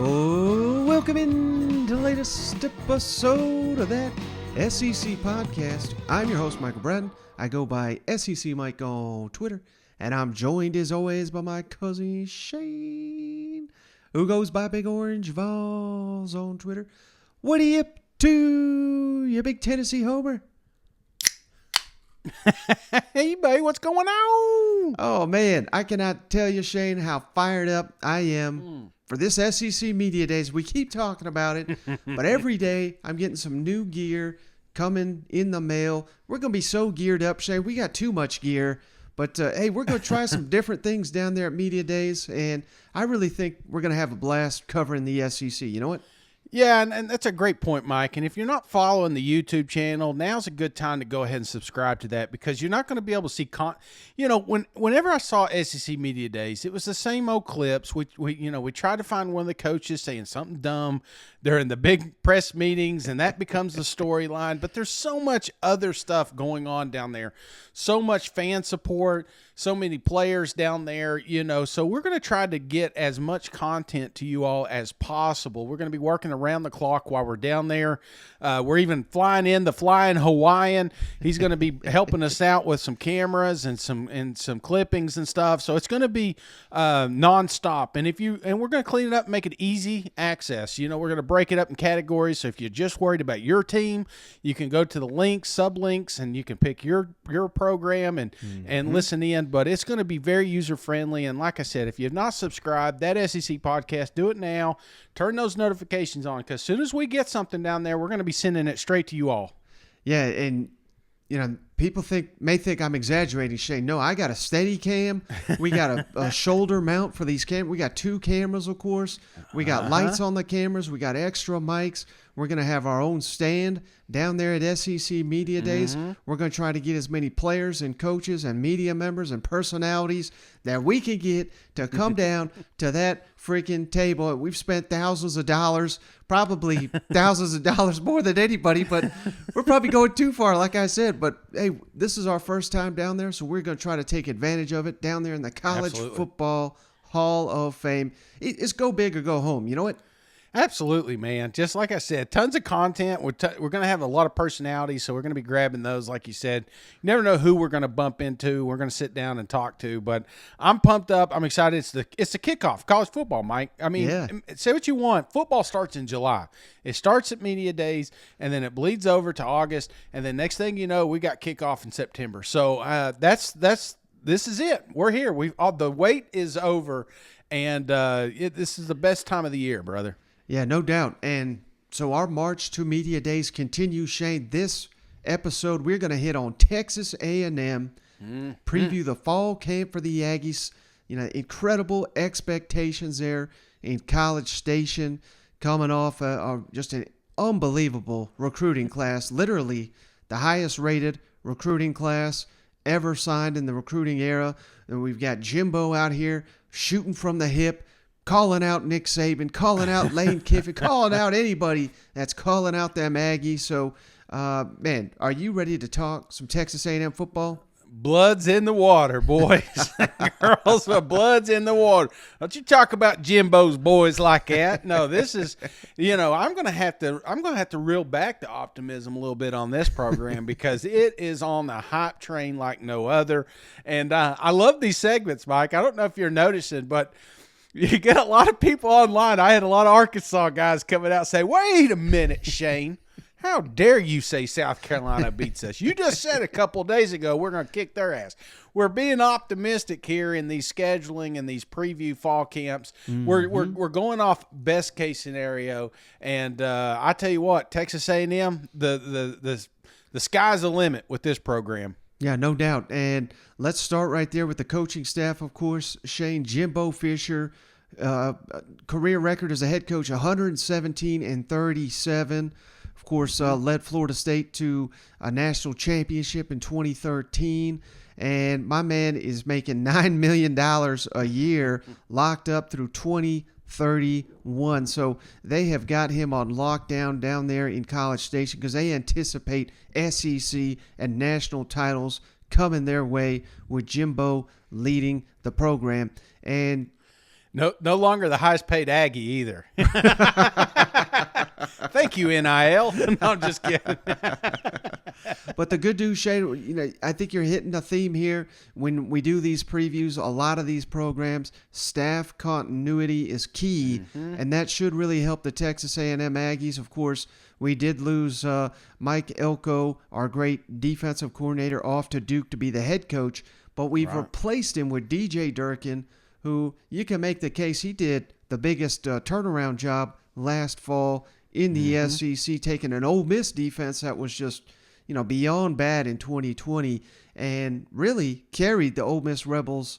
Oh, welcome in to the latest episode of that SEC podcast. I'm your host, Michael Bratton. I go by SEC Mike on Twitter, and I'm joined as always by my cousin Shane, who goes by Big Orange Vols on Twitter. What are you up to, you big Tennessee homer? Hey, babe, what's going on? Oh, man, I cannot tell you, Shane, how fired up I am for this SEC Media Days. We keep talking about it, but every day I'm getting some new gear coming in the mail. We're going to be so geared up, Shane. We got too much gear, but hey, we're going to try some different things down there at Media Days, and I really think we're going to have a blast covering the SEC. You know what? Yeah, and that's a great point, Mike. And if you're not following the YouTube channel, now's a good time to go ahead and subscribe to that, because you're not going to be able to see whenever I saw SEC Media Days, it was the same old clips. We tried to find one of the coaches saying something dumb during the big press meetings, and that becomes the storyline. But there's so much other stuff going on down there, so much fan support, so many players down there, so we're going to try to get as much content to you all as possible. We're going to be working around the clock while we're down there. We're even flying in the Flying Hawaiian. He's going to be helping us out with some cameras and some clippings and stuff. So it's going to be nonstop. And we're going to clean it up and make it easy access. We're going to break it up in categories. So if you're just worried about your team, you can go to the links, sublinks, and you can pick your program and listen in. But it's going to be very user-friendly. And like I said, if you've not subscribed, that SEC podcast, do it now. Turn those notifications on, because as soon as we get something down there, we're going to be sending it straight to you all. Yeah, and people may think I'm exaggerating, Shane. No, I got a steady cam. We got a shoulder mount for these cameras. We got 2 cameras, of course. We got lights on the cameras. We got extra mics. We're going to have our own stand down there at SEC Media Days. We're going to try to get as many players and coaches and media members and personalities that we can get to come down to that freaking table. We've spent thousands of dollars, probably thousands of dollars more than anybody, but we're probably going too far, like I said. But, hey, this is our first time down there, so we're going to try to take advantage of it down there in the College Football Hall of Fame. It's go big or go home. You know what? Absolutely, man. Just like I said, tons of content. We're going to have a lot of personalities, so we're going to be grabbing those, like you said. You never know who we're going to bump into. We're going to sit down and talk to, but I'm pumped up. I'm excited. It's the kickoff, college football, Mike. I mean, Say what you want. Football starts in July. It starts at Media Days, and then it bleeds over to August, and then next thing you know, we got kickoff in September. So this is it. We're here. The wait is over, and this is the best time of the year, brother. Yeah, no doubt. And so our march to Media Days continues, Shane. This episode, we're going to hit on Texas A&M, preview the fall camp for the Aggies. Incredible expectations there in College Station, coming off just an unbelievable recruiting class, literally the highest rated recruiting class ever signed in the recruiting era. And we've got Jimbo out here shooting from the hip, calling out Nick Saban, calling out Lane Kiffin, calling out anybody that's calling out them Aggies. So, man, are you ready to talk some Texas A&M football? Blood's in the water, boys. Girls, blood's in the water. Don't you talk about Jimbo's boys like that. No, this is, I'm gonna have to reel back the optimism a little bit on this program, because it is on the hype train like no other. And I love these segments, Mike. I don't know if you're noticing, but you get a lot of people online. I had a lot of Arkansas guys coming out and say, "Wait a minute, Shane. How dare you say South Carolina beats us? You just said a couple of days ago we're going to kick their ass." We're being optimistic here in these scheduling and these preview fall camps. We're going off best case scenario, and I tell you what, Texas A&M, the sky's the limit with this program. Yeah, no doubt. And let's start right there with the coaching staff, of course. Shane, Jimbo Fisher, career record as a head coach, 117-37. Of course, led Florida State to a national championship in 2013. And my man is making $9 million a year, locked up through 2031. So they have got him on lockdown down there in College Station, because they anticipate SEC and national titles coming their way with Jimbo leading the program. And No longer the highest paid Aggie either. Thank you, NIL. No, I'm just kidding. But the good news, Shane, I think you're hitting a theme here. When we do these previews, a lot of these programs, staff continuity is key, and that should really help the Texas A&M Aggies. Of course, we did lose Mike Elko, our great defensive coordinator, off to Duke to be the head coach, but we've replaced him with DJ Durkin, who you can make the case he did the biggest turnaround job last fall in the SEC, taking an Ole Miss defense that was just, beyond bad in 2020 and really carried the Ole Miss Rebels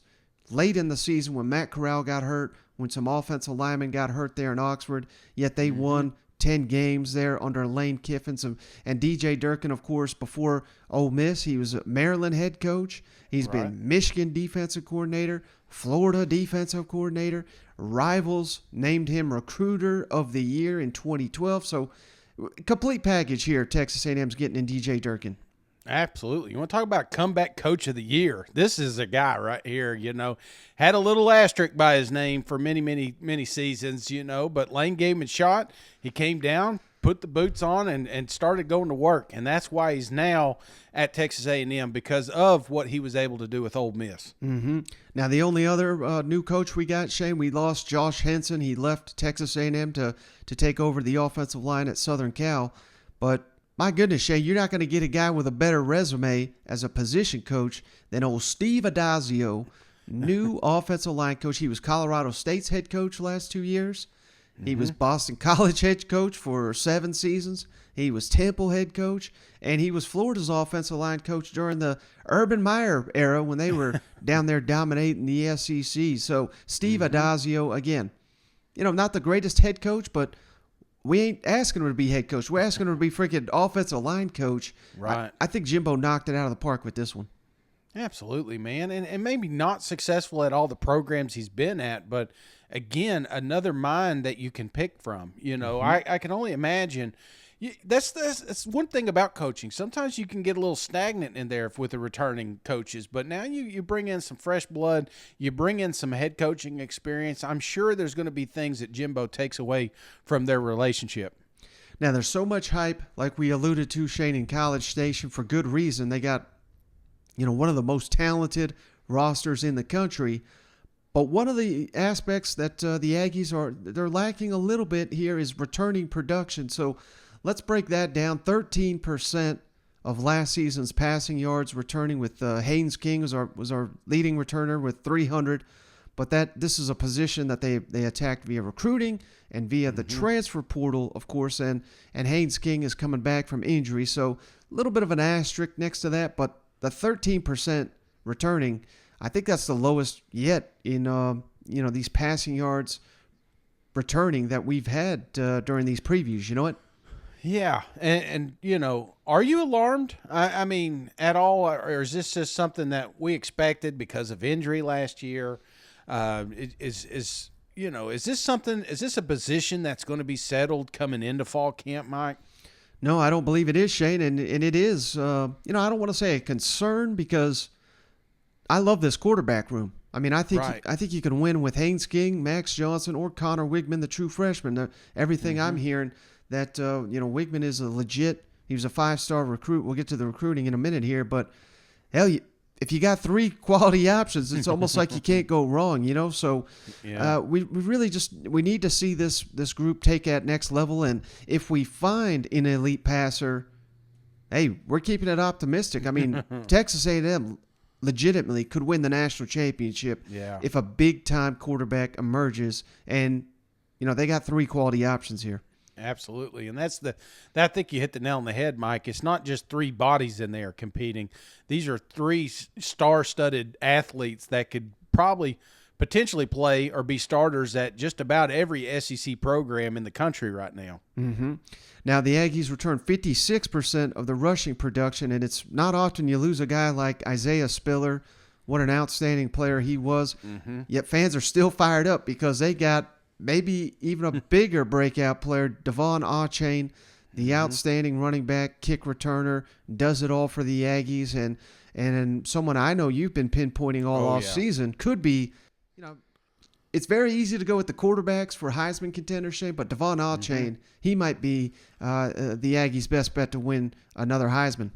late in the season when Matt Corral got hurt, when some offensive linemen got hurt there in Oxford, yet they won 10 games there under Lane Kiffin. And DJ Durkin, of course, before Ole Miss, he was a Maryland head coach. He's been Michigan defensive coordinator, Florida defensive coordinator. Rivals named him Recruiter of the Year in 2012. So, complete package here. Texas A&M's getting in DJ Durkin. Absolutely. You want to talk about comeback coach of the year? This is a guy right here, had a little asterisk by his name for many, many, many seasons, but Lane gave him a shot. He came down, put the boots on, and started going to work. And that's why he's now at Texas A&M, because of what he was able to do with Ole Miss. Now, the only other new coach we got, Shane, we lost Josh Henson. He left Texas A&M to take over the offensive line at Southern Cal. But my goodness, Shane, you're not going to get a guy with a better resume as a position coach than old Steve Adazio, new offensive line coach. He was Colorado State's head coach last 2 years. He was Boston College head coach for 7 seasons. He was Temple head coach, and he was Florida's offensive line coach during the Urban Meyer era when they were down there dominating the SEC. So Steve Adazio, again, not the greatest head coach, but we ain't asking him to be head coach. We're asking him to be freaking offensive line coach. Right. I think Jimbo knocked it out of the park with this one. Absolutely, man. And maybe not successful at all the programs he's been at, but again, another mind that you can pick from. I can only imagine. That's one thing about coaching. Sometimes you can get a little stagnant in there with the returning coaches, but now you bring in some fresh blood, you bring in some head coaching experience. I'm sure there's going to be things that Jimbo takes away from their relationship. Now, there's so much hype, like we alluded to, Shane, in College Station, for good reason. They got, one of the most talented rosters in the country. But one of the aspects that the Aggies they're lacking a little bit here is returning production. So let's break that down. 13% of last season's passing yards returning, with Haynes King was our leading returner with 300. But this is a position that they attacked via recruiting and via the transfer portal, of course. And Haynes King is coming back from injury, so a little bit of an asterisk next to that. But the 13% returning, I think that's the lowest yet in these passing yards returning that we've had during these previews. You know what? Yeah, and are you alarmed? I mean, at all, or is this just something that we expected because of injury last year? Is this something? Is this a position that's going to be settled coming into fall camp, Mike? No, I don't believe it is, Shane, and it is. I don't want to say a concern, because I love this quarterback room. I mean, I think you can win with Haynes King, Max Johnson, or Connor Wigman, the true freshman. Everything I'm hearing, that Wigman is a legit. He was a 5-star recruit. We'll get to the recruiting in a minute here, but hell, if you got 3 quality options, it's almost like you can't go wrong. So we really we need to see this group take that next level, and if we find an elite passer, hey, we're keeping it optimistic. I mean, Texas A&M legitimately could win the national championship if a big-time quarterback emerges, and they got 3 quality options here. Absolutely, and I think you hit the nail on the head, Mike. It's not just 3 bodies in there competing. These are 3 star-studded athletes that could probably potentially play or be starters at just about every SEC program in the country right now. Now, the Aggies return 56% of the rushing production, and it's not often you lose a guy like Isaiah Spiller. What an outstanding player he was. Yet fans are still fired up because they got maybe even a bigger breakout player, Devon Achane, the outstanding running back, kick returner, does it all for the Aggies, and someone I know you've been pinpointing all off season could be, it's very easy to go with the quarterbacks for Heisman contender, Shane, but Devon Allchain, he might be the Aggies' best bet to win another Heisman.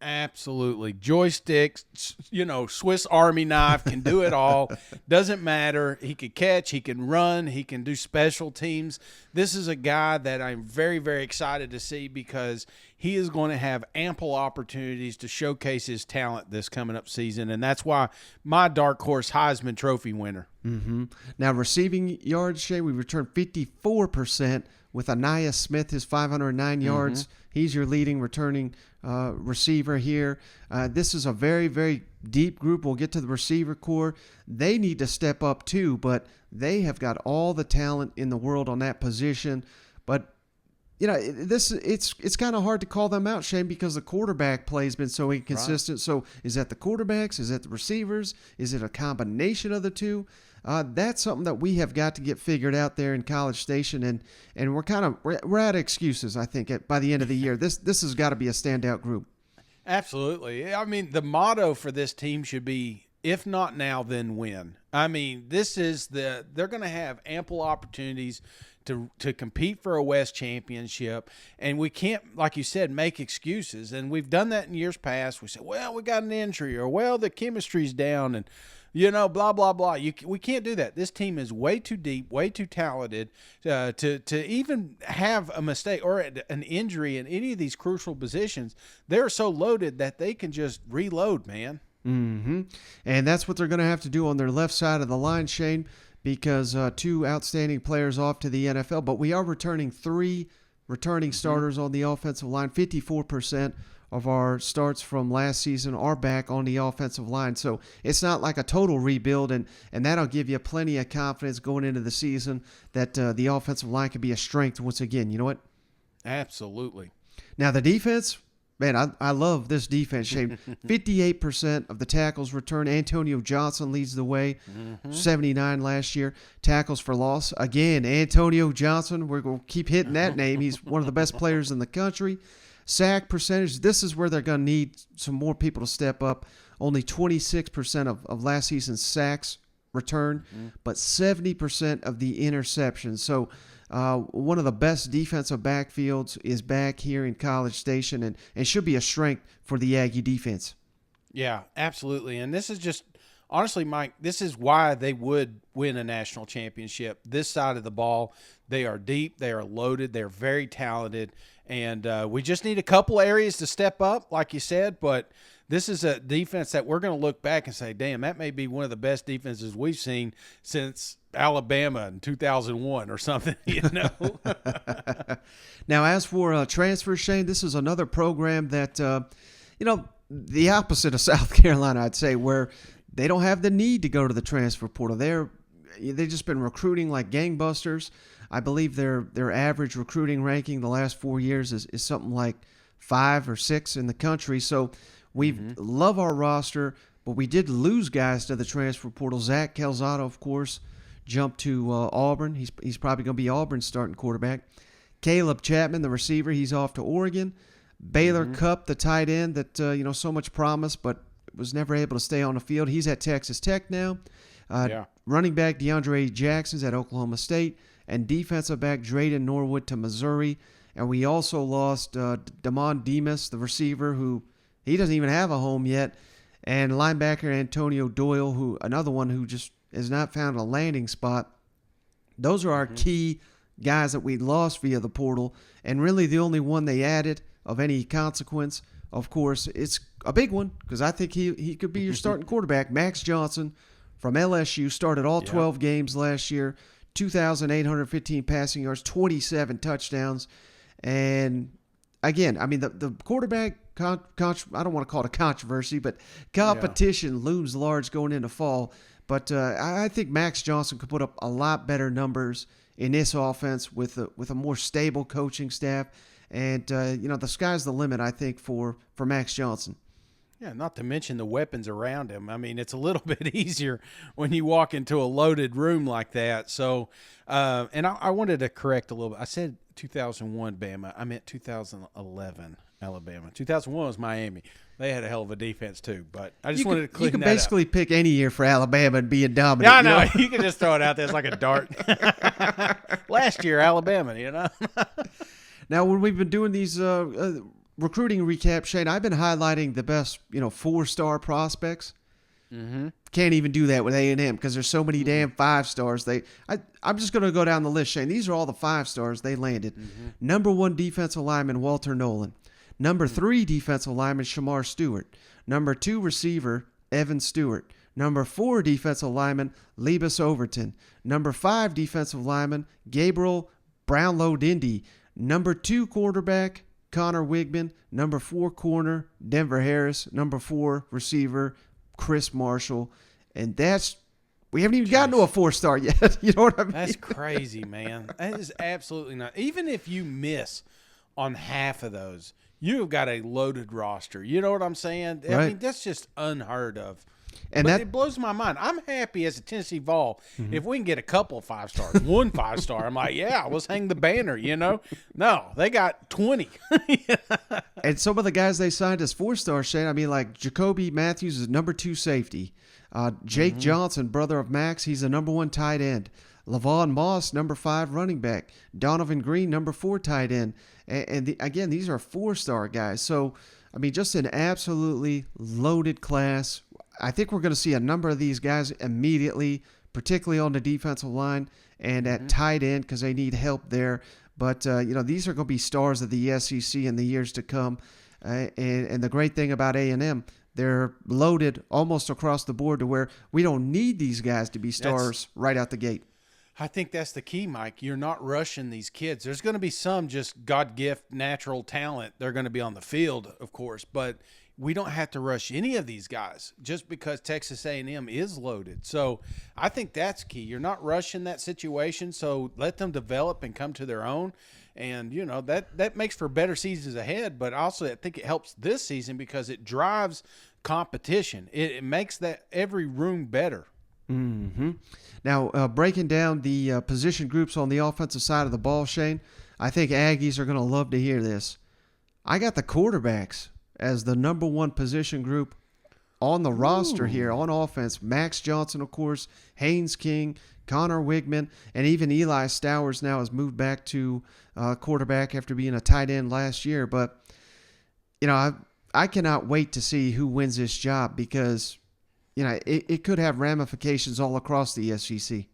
Absolutely. Joystick, Swiss Army knife, can do it all. Doesn't matter. He can catch, he can run, he can do special teams. This is a guy that I'm very, very excited to see because he is going to have ample opportunities to showcase his talent this coming up season, and that's why my dark horse Heisman Trophy winner. Mm-hmm. Now, receiving yards, Shay, we returned 54% with Anaya Smith, his 509 yards. He's your leading returning receiver here. This is a very, very deep group. We'll get to the receiver core. They need to step up too, but they have got all the talent in the world on that position. But it's kind of hard to call them out, Shane, because the quarterback play has been so inconsistent. Right. So is that the quarterbacks? Is that the receivers? Is it a combination of the two? That's something that we have got to get figured out there in College Station, and we're out of excuses. I think by the end of the year, this has got to be a standout group. Absolutely. I mean, the motto for this team should be, if not now, then when. I mean, they're going to have ample opportunities to compete for a West championship, and we can't, like you said, make excuses. And we've done that in years past. We said, well, we got an injury, or well, the chemistry's down, and blah, blah, blah. We can't do that. This team is way too deep, way too talented to even have a mistake or an injury in any of these crucial positions. They're so loaded that they can just reload, man. Mm-hmm. And that's what they're going to have to do on their left side of the line, Shane, because two outstanding players off to the NFL. But we are returning three returning starters on the offensive line. 54% of our starts from last season are back on the offensive line. So it's not like a total rebuild, and that'll give you plenty of confidence going into the season that the offensive line can be a strength once again. You know what? Absolutely. Now the defense, man, I love this defense shape. 58% of the tackles returned. Antonio Johnson leads the way, 79 last year. Tackles for loss, again, Antonio Johnson. We're going to keep hitting that name. He's one of the best players in the country. Sack percentage, this is where they're going to need some more people to step up. Only 26% of last season's sacks returned, but 70% of the interceptions. So one of the best defensive backfields is back here in College Station and should be a strength for the Aggie defense. Yeah, absolutely. And this is just, honestly, Mike, this is why they would win a national championship. This side of the ball, they are deep, they are loaded, they're very talented, and we just need a couple areas to step up, like you said, but this is a defense that we're going to look back and say, damn, that may be one of the best defenses we've seen since Alabama in 2001 or something, Now, as for transfers, Shane, this is another program that, the opposite of South Carolina, I'd say, where they don't have the need to go to the transfer portal. They've just been recruiting like gangbusters. I believe their average recruiting ranking the last 4 years is something like 5 or 6 in the country. So we love our roster, but we did lose guys to the transfer portal. Zach Calzado, of course, jumped to Auburn. He's probably going to be Auburn's starting quarterback. Caleb Chapman, the receiver, he's off to Oregon. Baylor Cupp, the tight end that so much promise, but was never able to stay on the field. He's at Texas Tech now. Running back DeAndre Jackson's at Oklahoma State, and defensive back Drayden Norwood to Missouri. And we also lost Damon Demas, the receiver, who he doesn't even have a home yet, and linebacker Antonio Doyle, another one who just has not found a landing spot. Those are our key guys that we lost via the portal, and really the only one they added of any consequence, of course, it's a big one because I think he could be your starting quarterback. Max Johnson from LSU started all 12 games last year, 2,815 passing yards, 27 touchdowns. And again, I mean, the quarterback, I don't want to call it a controversy, but competition looms large going into fall. But I think Max Johnson could put up a lot better numbers in this offense with a more stable coaching staff. And, the sky's the limit, I think, for Max Johnson. Yeah, not to mention the weapons around him. I mean, it's a little bit easier when you walk into a loaded room like that. So, and I wanted to correct a little bit. I said 2001 Bama. I meant 2011 Alabama. 2001 was Miami. They had a hell of a defense too, but I just You wanted to clean you can that up. basically pick any year for Alabama and be a dominant. Yeah, I know. You know? You can just throw it out there. It's like a dart. Last year, Alabama, Now, when we've been doing these recruiting recaps, Shane, I've been highlighting the best, 4-star prospects. Mm-hmm. Can't even do that with A&M because there's so many damn 5-stars. I'm just going to go down the list, Shane. These are all the 5-stars they landed. Mm-hmm. Number 1 defensive lineman, Walter Nolan. Number 3 defensive lineman, Shamar Stewart. Number 2 receiver, Evan Stewart. Number 4 defensive lineman, Lebus Overton. Number 5 defensive lineman, Gabriel Brownlow-Dindy. Number 2 quarterback, Connor Wigman. Number 4 corner, Denver Harris. Number 4 receiver, Chris Marshall. And we haven't even gotten to a 4-star yet. You know what I mean? That's crazy, man. That is absolutely not. Even if you miss on half of those, you've got a loaded roster. You know what I'm saying? Right. I mean, that's just unheard of. And but it blows my mind. I'm happy as a Tennessee Vol if we can get a couple of 5-stars, 1 5-star. I'm like, yeah, let's hang the banner, No, they got 20. And some of the guys they signed as 4-stars, Shane, I mean, like Jacoby Matthews is number 2 safety. Jake Johnson, brother of Max, he's a number 1 tight end. Lavon Moss, number 5 running back. Donovan Green, number 4 tight end. And again, these are 4-star guys. So, I mean, just an absolutely loaded class. I think we're going to see a number of these guys immediately, particularly on the defensive line and at tight end because they need help there. But, these are going to be stars of the SEC in the years to come. And the great thing about A&M, they're loaded almost across the board to where we don't need these guys to be stars right out the gate. I think that's the key, Mike. You're not rushing these kids. There's going to be some just God-gift natural talent. They're going to be on the field, of course, but we don't have to rush any of these guys just because Texas A&M is loaded. So I think that's key. You're not rushing that situation, so let them develop and come to their own. And, that makes for better seasons ahead, but also I think it helps this season because it drives competition. It makes that every room better. Mm-hmm. Now, breaking down the position groups on the offensive side of the ball, Shane, I think Aggies are going to love to hear this. I got the quarterbacks as the number 1 position group on the roster here on offense. Max Johnson, of course, Haynes King, Connor Wigman, and even Eli Stowers now has moved back to quarterback after being a tight end last year. But, I cannot wait to see who wins this job because it could have ramifications all across the SEC.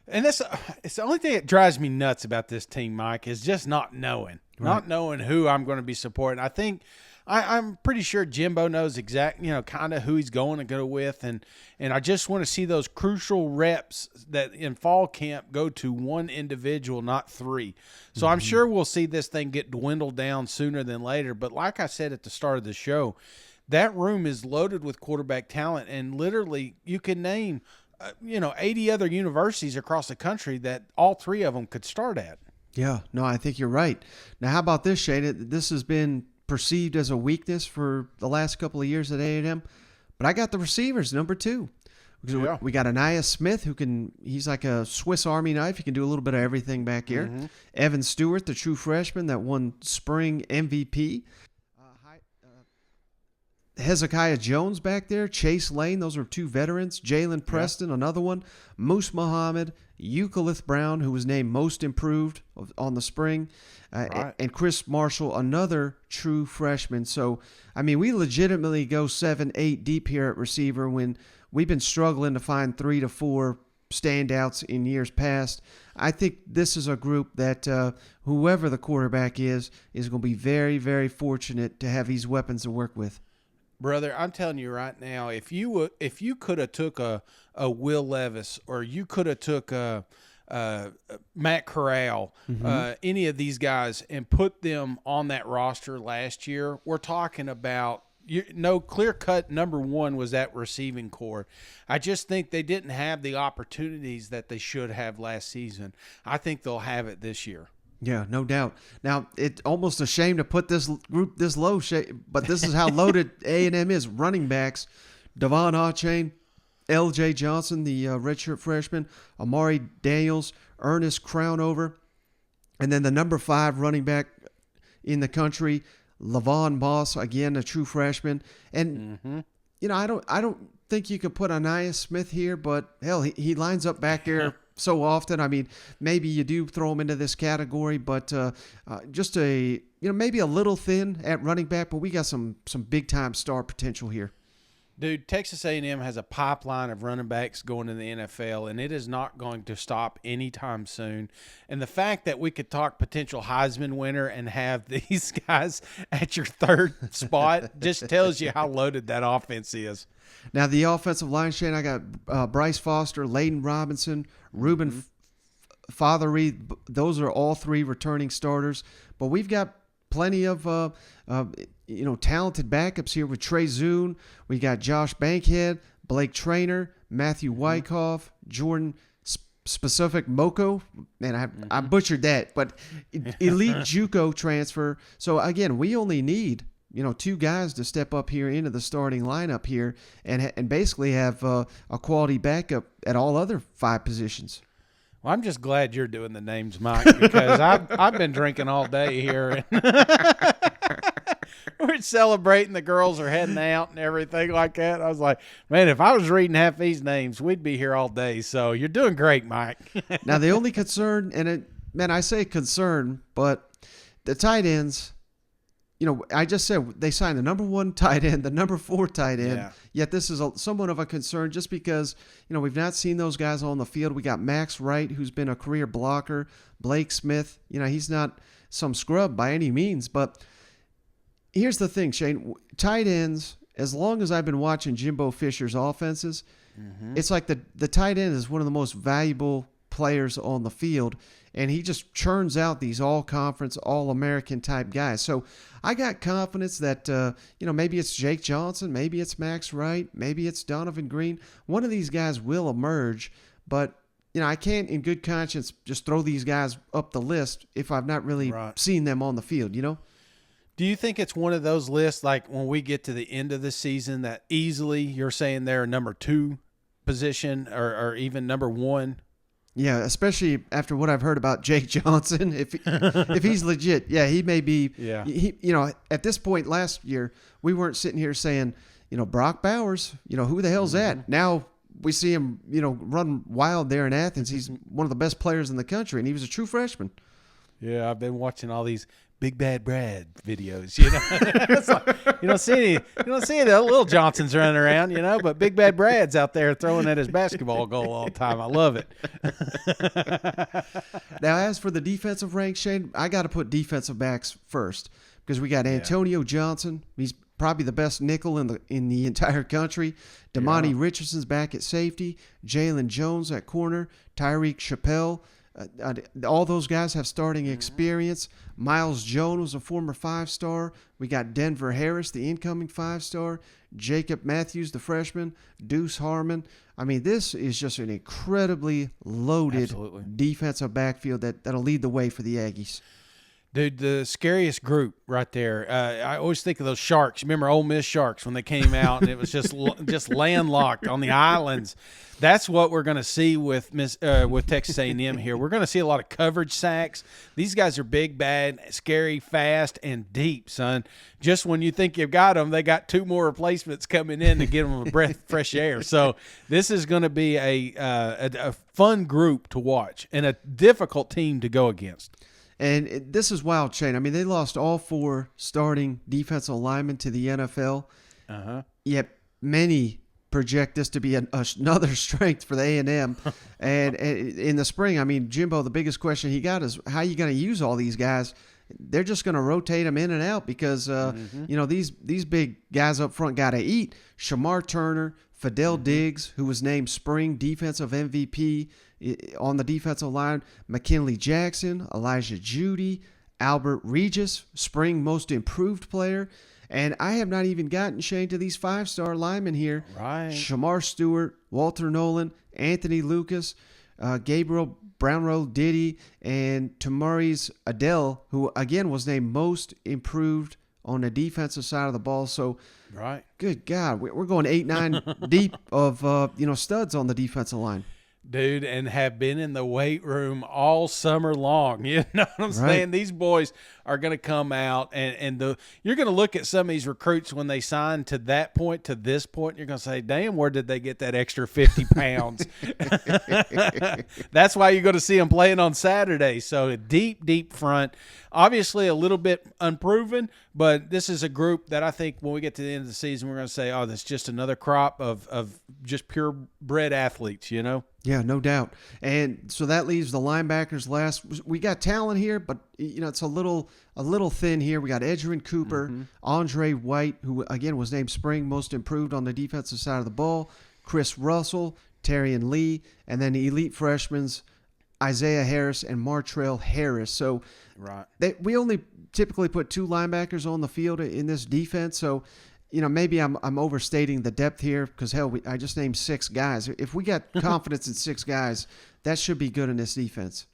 And it's the only thing that drives me nuts about this team, Mike, is just not knowing. Right. Not knowing who I'm going to be supporting. I think I'm pretty sure Jimbo knows kind of who he's going to go with. And I just want to see those crucial reps that in fall camp go to one individual, not 3. So I'm sure we'll see this thing get dwindled down sooner than later. But like I said at the start of the show, that room is loaded with quarterback talent, and literally you can name, 80 other universities across the country that all 3 of them could start at. Yeah, no, I think you're right. Now, how about this, Shane? This has been perceived as a weakness for the last couple of years at A&M, but I got the receivers, number 2. Yeah. We got Anaya Smith, he's like a Swiss Army knife. He can do a little bit of everything back here. Mm-hmm. Evan Stewart, the true freshman that won spring MVP. Hezekiah Jones back there, Chase Lane, those are 2 veterans. Jalen Preston, another one. Moose Muhammad, Euclid Brown, who was named Most Improved on the spring, and Chris Marshall, another true freshman. So, I mean, we legitimately go 7, 8 deep here at receiver when we've been struggling to find 3 to 4 standouts in years past. I think this is a group that whoever the quarterback is going to be very, very fortunate to have these weapons to work with. Brother, I'm telling you right now, if you could have took a Will Levis, or you could have took a Matt Corral, any of these guys, and put them on that roster last year, we're talking about clear-cut number 1 was that receiving core. I just think they didn't have the opportunities that they should have last season. I think they'll have it this year. Yeah, no doubt. Now, it's almost a shame to put this group this low, but this is how loaded A&M is. Running backs, Devon Achane, L.J. Johnson, the redshirt freshman, Amari Daniels, Ernest Crownover, and then the number 5 running back in the country, Lavon Moss, again, a true freshman. And, I don't think you could put Anaya Smith here, but hell, he lines up back there so often. I mean, maybe you do throw him into this category, but just maybe a little thin at running back, but we got some big time star potential here. Dude, Texas A&M has a pipeline of running backs going to the NFL, and it is not going to stop anytime soon. And the fact that we could talk potential Heisman winner and have these guys at your third spot just tells you how loaded that offense is. Now, the offensive line, Shane, I got Bryce Foster, Layden Robinson, Reuben Fothery. Those are all three returning starters. But we've got plenty of talented backups here with Trey Zune. We got Josh Bankhead, Blake Traynor, Matthew Wyckoff, Jordan Specific Moko. Man, I butchered that, but elite JUCO transfer. So again, we only need two guys to step up here into the starting lineup here and basically have a quality backup at all other 5 positions. Well, I'm just glad you're doing the names, Mike, because I've been drinking all day here. And we're celebrating. The girls are heading out and everything like that. I was like, man, if I was reading half these names, we'd be here all day. So you're doing great, Mike. Now, the only concern, I say concern, but the tight ends, I just said they signed the number 1 tight end, the number 4 tight end. Yeah. Yet this is somewhat of a concern just because, we've not seen those guys on the field. We got Max Wright, who's been a career blocker. Blake Smith, he's not some scrub by any means. But here's the thing, Shane. Tight ends, as long as I've been watching Jimbo Fisher's offenses, it's like the tight end is one of the most valuable players on the field, and he just churns out these all-conference, all-American type guys. So I got confidence that, maybe it's Jake Johnson, maybe it's Max Wright, maybe it's Donovan Green. One of these guys will emerge, but, I can't in good conscience just throw these guys up the list if I've not really seen them on the field, Do you think it's one of those lists, like when we get to the end of the season, that easily you're saying they're number 2 position or even number 1? Yeah, especially after what I've heard about Jake Johnson. If he's legit, yeah, he may be. Yeah. At this point last year, we weren't sitting here saying, Brock Bowers, who the hell's that? Now we see him, run wild there in Athens. He's one of the best players in the country, and he was a true freshman. Yeah, I've been watching all these Big Bad Brad videos, It's like, you don't see any the little Johnsons running around, but Big Bad Brad's out there throwing at his basketball goal all the time. I love it. Now, as for the defensive rank, Shane, I got to put defensive backs first because we got Antonio Johnson. He's probably the best nickel in the entire country. Damani Richardson's back at safety. Jalen Jones at corner. Tyreek Chappelle. All those guys have starting experience. Miles Jones was a former 5-star. We got Denver Harris, the incoming 5-star. Jacob Matthews, the freshman. Deuce Harmon. I mean, this is just an incredibly loaded defensive backfield that'll lead the way for the Aggies. Dude, the scariest group right there. I always think of those Sharks. Remember Ole Miss Sharks when they came out and it was just landlocked on the islands. That's what we're going to see with Texas A&M here. We're going to see a lot of coverage sacks. These guys are big, bad, scary, fast, and deep, son. Just when you think you've got them, they got 2 more replacements coming in to give them a breath of fresh air. So this is going to be a fun group to watch and a difficult team to go against. And this is wild, Shane. I mean, they lost all 4 starting defensive linemen to the NFL. Yet many project this to be another strength for the A&M. And in the spring, I mean, Jimbo, the biggest question he got is how are you going to use all these guys? They're just going to rotate them in and out because, these big guys up front got to eat. Shamar Turner, Fidel Diggs, who was named spring defensive MVP on the defensive line, McKinley Jackson, Elijah Judy, Albert Regis, spring most improved player. And I have not even gotten, Shane, to these 5-star linemen here. Right. Shamar Stewart, Walter Nolan, Anthony Lucas, Gabriel Brownrow Diddy, and Tamaris Adele, who, again, was named most improved on the defensive side of the ball. So, right. Good God, we're going 8-9 deep of, studs on the defensive line. dude, and have been in the weight room all summer long. You know what I'm saying? These boys are going to come out, and you're going to look at some of these recruits when they sign to that point, to this point, you're going to say, damn, where did they get that extra 50 pounds? That's why you're going to see them playing on Saturday. So a deep front. Obviously a little bit unproven, but this is a group that I think when we get to the end of the season, we're going to say, oh, that's just another crop of just purebred athletes, you know? Yeah, no doubt. And so that leaves the linebackers last. We got talent here, but it's a little thin here. We got Edgerrin Cooper, Andre White, who again was named Spring Most Improved on the defensive side of the ball, Chris Russell, Terrion Lee, and then the elite freshmen Isaiah Harris and Martrell Harris. So we only typically put 2 linebackers on the field in this defense. So maybe I'm overstating the depth here because, hell, I just named 6 guys. If we got confidence in 6 guys, that should be good in this defense.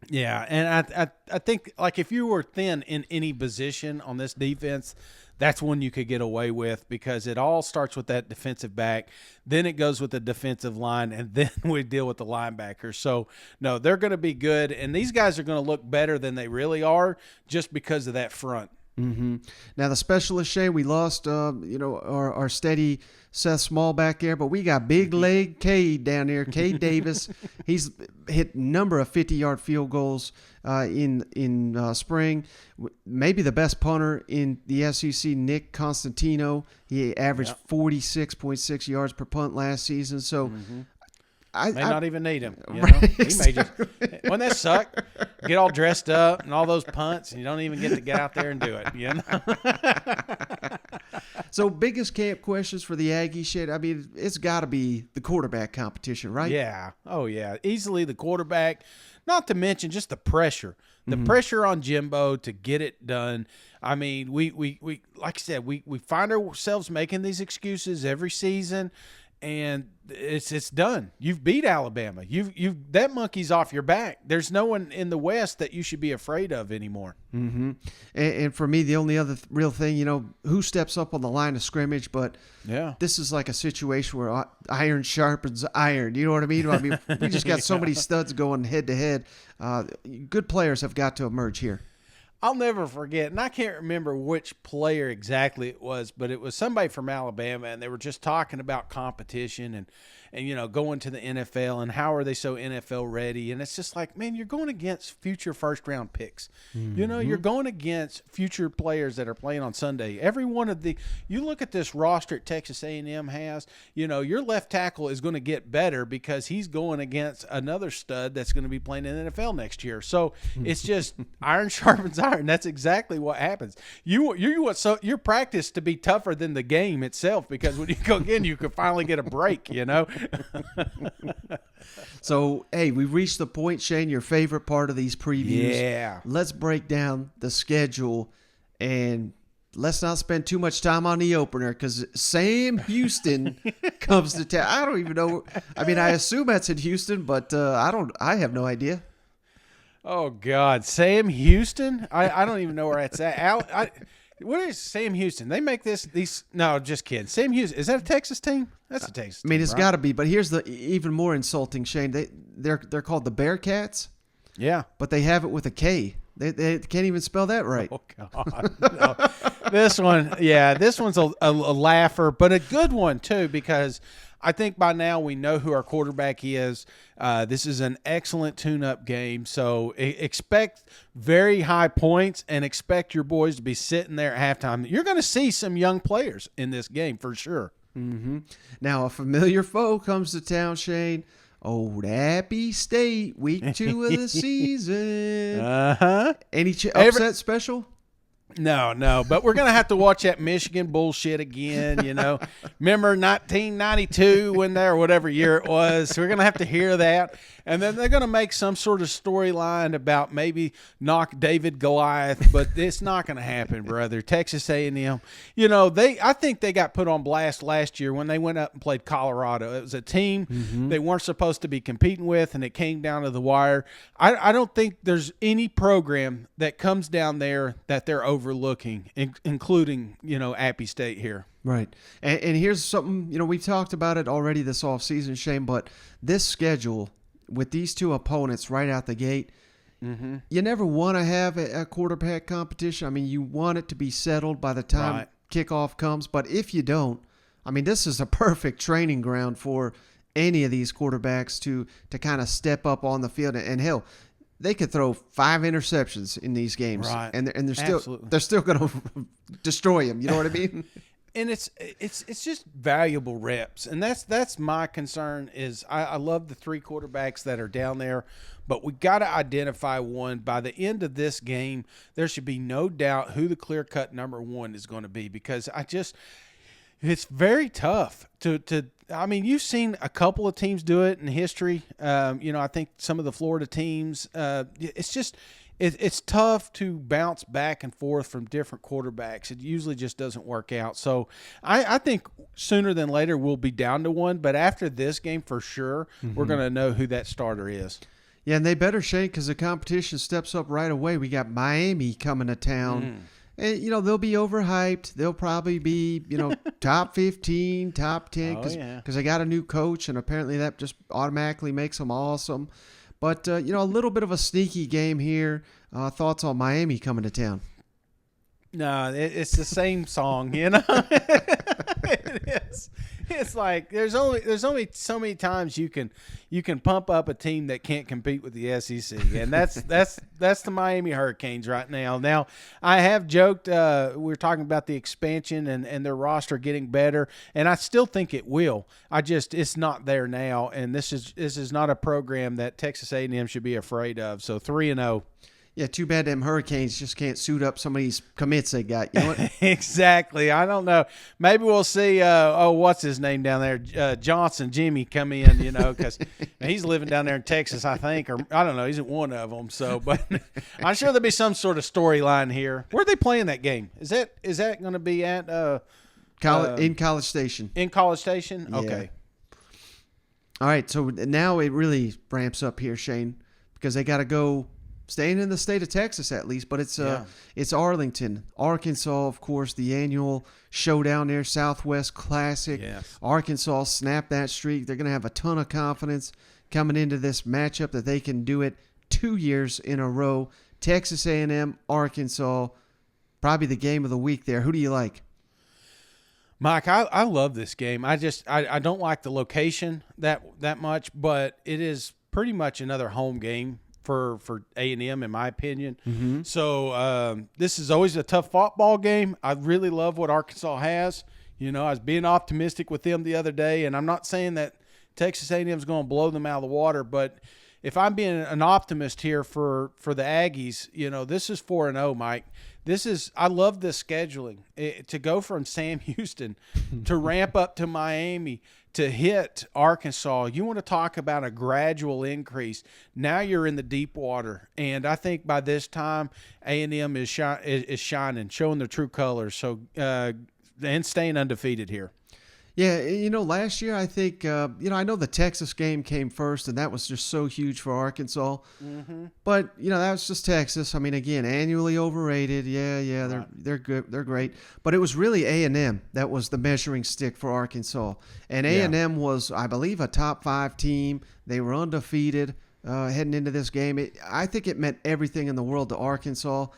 Yeah, and I think, like, if you were thin in any position on this defense, that's one you could get away with because it all starts with that defensive back. Then it goes with the defensive line, and then we deal with the linebackers. So, no, they're going to be good, and these guys are going to look better than they really are just because of that front. Mm-hmm. Now, the specialist, Shane, we lost, our steady Seth Small back there, but we got big leg Cade down there, Cade Davis. He's hit a number of 50-yard field goals in spring. Maybe the best punter in the SEC, Nick Constantino. He averaged 46.6 yards per punt last season. So I not even need him. You know? Right, He may just, wouldn't that suck? Get all dressed up and all those punts, and you don't even get to get out there and do it. You know? So, biggest camp questions for the Aggies, shit. I mean, it's got to be the quarterback competition, right? Yeah. Oh, yeah. Easily the quarterback. Not to mention just the pressure. The pressure on Jimbo to get it done. I mean, we like I said, we find ourselves making these excuses every season. And it's done. You've beat Alabama. You've that monkey's off your back. There's no one in the West that you should be afraid of anymore. Mm-hmm. And for me, the only other real thing, who steps up on the line of scrimmage. But this is like a situation where iron sharpens iron. You know what I mean? I mean, we just got so many studs going head to head. Good players have got to emerge here. I'll never forget, and I can't remember which player exactly it was, but it was somebody from Alabama, and they were just talking about competition and going to the NFL and how are they so NFL ready. And it's just like, man, you're going against future first-round picks. Mm-hmm. You're going against future players that are playing on Sunday. Every one of you look at this roster at Texas A&M has, your left tackle is going to get better because he's going against another stud that's going to be playing in the NFL next year. So it's just iron sharpens iron. That's exactly what happens. You're practiced to be tougher than the game itself because when you go in, you can finally get a break, So, hey, we've reached the point, Shane, your favorite part of these previews. Yeah. Let's break down the schedule, and let's not spend too much time on the opener because Sam Houston comes to town. I don't even know. I mean, I assume that's in Houston, but I have no idea. Oh, God. Sam Houston? I don't even know where that's at. What is Sam Houston? They make no, just kidding. Sam Houston, is that a Texas team? That's a Texas team. I mean, it's right? got to be, but here's the even more insulting, Shane. They're called the Bearcats. Yeah. But they have it with a K. They can't even spell that right. Oh, God. No. This one's a laugher, but a good one, too, because I think by now we know who our quarterback is. This is an excellent tune-up game, so expect very high points and expect your boys to be sitting there at halftime. You're going to see some young players in this game for sure. Mm-hmm. Now, a familiar foe comes to town, Shane. Old Appy State, week 2 of the season. Uh-huh. Any upset special? No, but we're going to have to watch that Michigan bullshit again, Remember 1992 when there, whatever year it was. So we're going to have to hear that. And then they're going to make some sort of storyline about maybe knock David Goliath, but it's not going to happen, brother. Texas A&M, I think they got put on blast last year when they went up and played Colorado. It was a team they weren't supposed to be competing with, and it came down to the wire. I don't think there's any program that comes down there that they're overlooking, including, Appy State here. Right. And here's something, we've talked about it already this offseason, Shane, but this schedule with these two opponents right out the gate, you never want to have a quarterback competition. I mean, you want it to be settled by the time kickoff comes. But if you don't, I mean, this is a perfect training ground for any of these quarterbacks to kind of step up on the field. And hell, they could throw 5 interceptions in these games, and they're still going to destroy them. You know what I mean? And it's just valuable reps, and that's my concern. Is I love the 3 quarterbacks that are down there, but we got to identify one. By the end of this game, there should be no doubt who the clear-cut number 1 is going to be, because it's very tough to. I mean, you've seen a couple of teams do it in history. I think some of the Florida teams. It's tough to bounce back and forth from different quarterbacks. It usually just doesn't work out. So I think sooner than later we'll be down to one. But after this game, for sure, we're going to know who that starter is. Yeah, and they better, Shane, because the competition steps up right away. We got Miami coming to town. And, they'll be overhyped. They'll probably be, top 15, top 10 because they got a new coach, and apparently that just automatically makes them awesome. But, a little bit of a sneaky game here. Thoughts on Miami coming to town? No, it's the same song, It is. It's like there's only so many times you can pump up a team that can't compete with the SEC, and that's the Miami Hurricanes right now. Now, I have joked we're talking about the expansion and their roster getting better, and I still think it will. It's not there now, and this is not a program that Texas A&M should be afraid of. So 3-0. Yeah, too bad them Hurricanes just can't suit up some of these commits they got. You know what? Exactly. I don't know. Maybe we'll see, what's his name down there? Jimmy come in, because he's living down there in Texas, I think. Or I don't know. He's one of them. So, but I'm sure there'll be some sort of storyline here. Where are they playing that game? Is that going to be at in College Station? In College Station? Yeah. Okay. All right. So now it really ramps up here, Shane, because they got to go – staying in the state of Texas at least, but it's Arlington, Arkansas, of course, the annual showdown there, Southwest Classic. Yes. Arkansas snapped that streak. They're going to have a ton of confidence coming into this matchup that they can do it 2 years in a row. Texas A&M, Arkansas, probably the game of the week there. Who do you like? Mike, I love this game. I don't like the location that much, but it is pretty much another home game for A&M, in my opinion. Mm-hmm. So this is always a tough football game. I really love what Arkansas has. I was being optimistic with them the other day, and I'm not saying that Texas A&M is going to blow them out of the water, but if I'm being an optimist here for the Aggies, this is 4-0, Mike. I love this scheduling. To go from Sam Houston to ramp up to Miami to hit Arkansas, you want to talk about a gradual increase. Now you're in the deep water, and I think by this time A&M is shining, showing their true colors. So and staying undefeated here. Yeah, last year I think, I know the Texas game came first, and that was just so huge for Arkansas. Mm-hmm. But, that was just Texas. I mean, again, annually overrated. Yeah, they're good. They're great. But it was really A&M that was the measuring stick for Arkansas. And A&M was, I believe, a top 5 team. They were undefeated heading into this game. I think it meant everything in the world to Arkansas,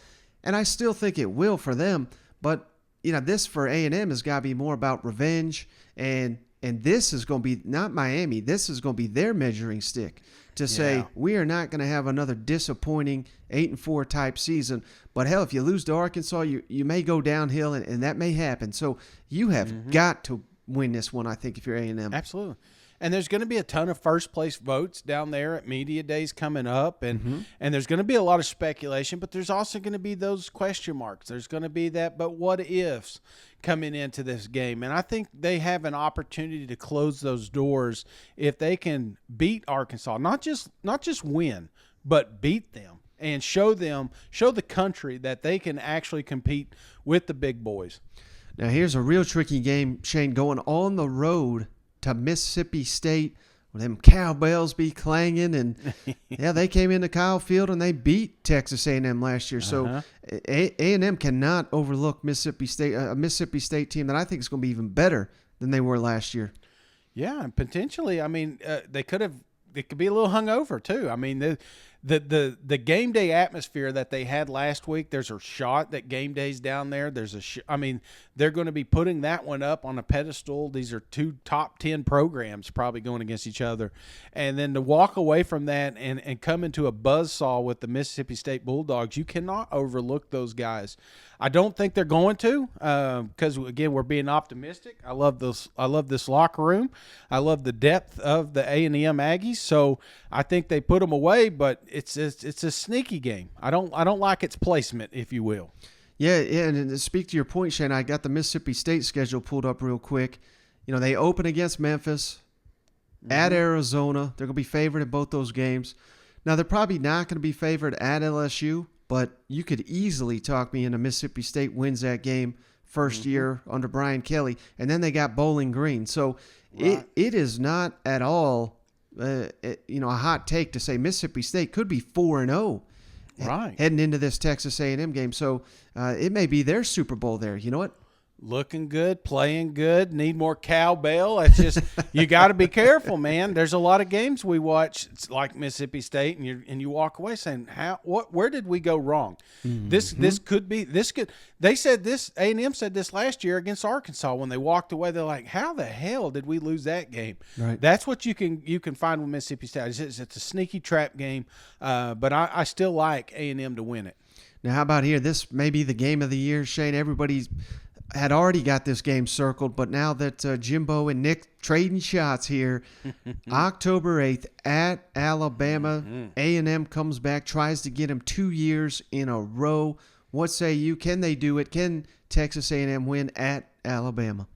and I still think it will for them. But, this for A&M has got to be more about revenge. And this is going to be not Miami. This is going to be their measuring stick to say we are not going to have another disappointing 8-4 type season. But hell, if you lose to Arkansas, you may go downhill, and that may happen. So you have got to win this one, I think, if you're A&M. Absolutely. And there's going to be a ton of first-place votes down there at Media Days coming up, and there's going to be a lot of speculation, but there's also going to be those question marks. There's going to be that but what ifs coming into this game, and I think they have an opportunity to close those doors if they can beat Arkansas, not just win, but beat them and show the country that they can actually compete with the big boys. Now here's a real tricky game, Shane, going on the road to Mississippi State, where them cowbells be clanging, and they came into Kyle Field and they beat Texas A&M last year. So A&M cannot overlook Mississippi State, a Mississippi State team that I think is going to be even better than they were last year. Yeah, and potentially, I mean, they could have it could be a little hungover too. I mean, the game day atmosphere that they had last week, there's a shot that game day's down there. I mean, they're going to be putting that one up on a pedestal. These are two top 10 programs probably going against each other. And then to walk away from that and come into a buzzsaw with the Mississippi State Bulldogs, you cannot overlook those guys. I don't think they're going to, because again, we're being optimistic. I love this locker room. I love the depth of the A&M Aggies. So I think they put them away, but it's a sneaky game. I don't like its placement, if you will. Yeah, and to speak to your point, Shane, I got the Mississippi State schedule pulled up real quick. You know, they open against Memphis, at Arizona. They're going to be favored in both those games. Now, they're probably not going to be favored at LSU, but you could easily talk me into Mississippi State wins that game first year under Brian Kelly, and then they got Bowling Green. So it is not at all a hot take to say Mississippi State could be 4-0 heading into this Texas A&M game. So it may be their Super Bowl there. You know what? Looking good, playing good, need more cowbell. It's just you got to be careful, man. There's a lot of games we watch, it's like Mississippi State, and you walk away saying, where did we go wrong? This could. They said this. A&M said this last year against Arkansas when they walked away. They're like, how the hell did we lose that game? Right. That's what you can find with Mississippi State. It's a sneaky trap game, but I still like A&M to win it. Now, how about here? This may be the game of the year, Shane. Everybody's had already got this game circled, but now that Jimbo and Nick trading shots here, October 8th at Alabama, A&M comes back, tries to get him 2 years in a row. What say you? Can they do it? Can Texas A&M win at Alabama?